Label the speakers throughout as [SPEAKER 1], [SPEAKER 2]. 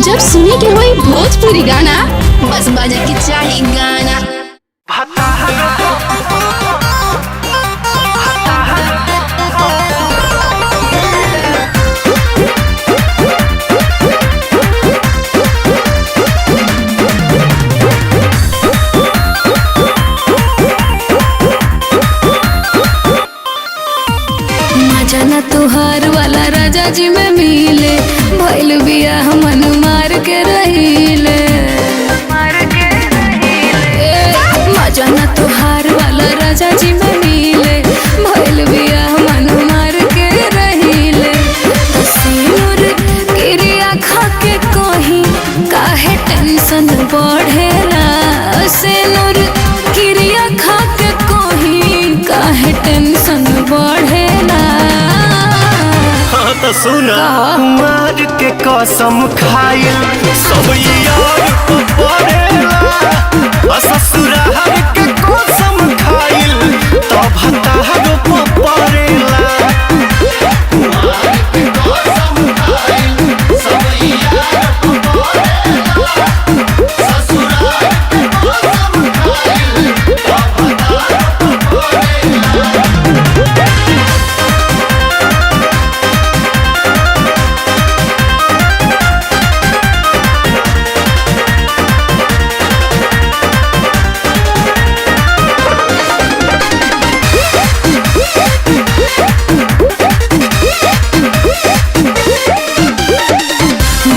[SPEAKER 1] जब सुने के होई भोजपुरी गाना बस बजे के चाही गाना।
[SPEAKER 2] मजाना तुहार वाला राजा जी में मिले भइल बिया मन मार के रहिले। मजाना तुहार वाला राजा जी में मिले भइल बिया मन मार के रहिले। सिनुर गिरिया खा के कहीं काहे टेंशन बढ़ेला। सिनुर गिरिया खा के कहीं काहे टेंशन बढ़ेला।
[SPEAKER 3] तो सुना कुमार के कसम खाइल सब यार को पड़ेला। ससुराल के कसम खाइल तब हतार को पड़ेला। कुमार के कसम खाइल सब यार को पड़ेला। ससुराल के कसम खाइल तब हतार को पड़ेला।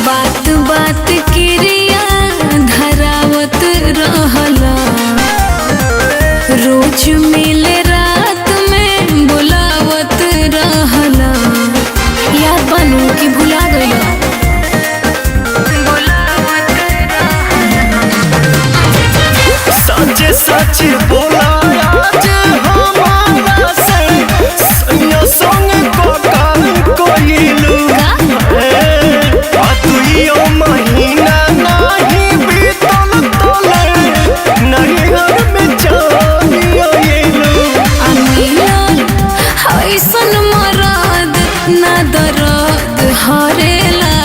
[SPEAKER 2] बात बात क्रिया धरावत रहला। रोज मिले रात में बुलावत रहला। याद बनू कि भुला गया।
[SPEAKER 3] सच सच बोला आज हमारा से सैया संग कोइलू। तुइयो महीना नहीं बीतल तले नैहर में जानियो एलू।
[SPEAKER 2] मिलन ऐसन मरद ना दर्द हरेला।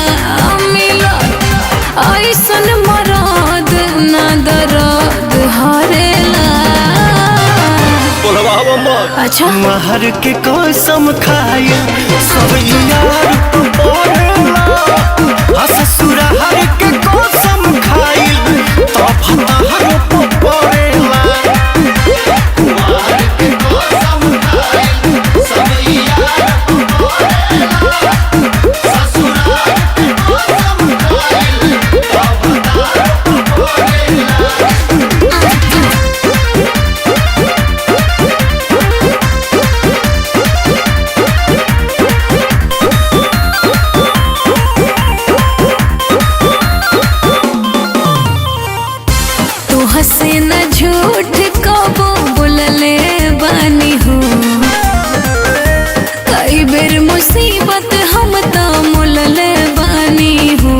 [SPEAKER 2] मिलन ऐसन मरद ना दर्द हरेला। अच्छा
[SPEAKER 3] महर के कसम खाए सब यार को पड़ेला। ससुराल के कसम खाइल तब हतार को पड़ेला। कुमार के कसम खाइल सब यार को पड़ेला। ससुराल के कसम खाइल तब हतार को पड़ेला।
[SPEAKER 2] हसे न झूठ कबो बोलले बानी हो। कई बेर मुसीबत हम तो मोलले बानी हो।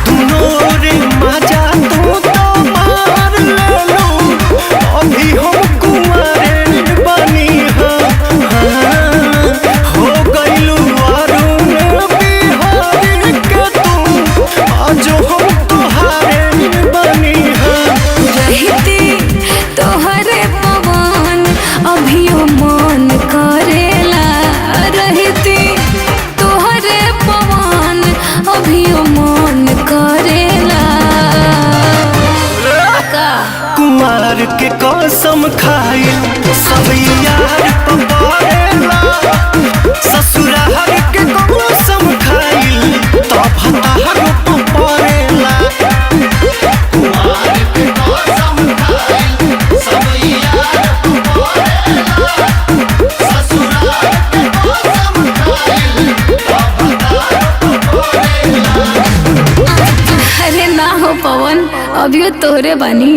[SPEAKER 3] दुनो रे मजा तू तो मार ले लो। अभी हम कुंवारे बनी हो गइलू अरुण बिहारी के तू आज हम तोहारे बनी हो।
[SPEAKER 2] रहती तोहरे पवन अभियो मन करेला। रहती तोहरे पवन अभियो मन करेला।
[SPEAKER 3] कुमार के कसम खाइल सब यार को पड़ेला। ससुराल के कसम खाइल तब हतार को पड़ेला। कुमार के कसम खाइल सब यार को पड़ेला। ससुराल के कसम खाइल तब हतार को पड़ेला।
[SPEAKER 2] अरे ना हो पवन अभियो तोहरे बानी।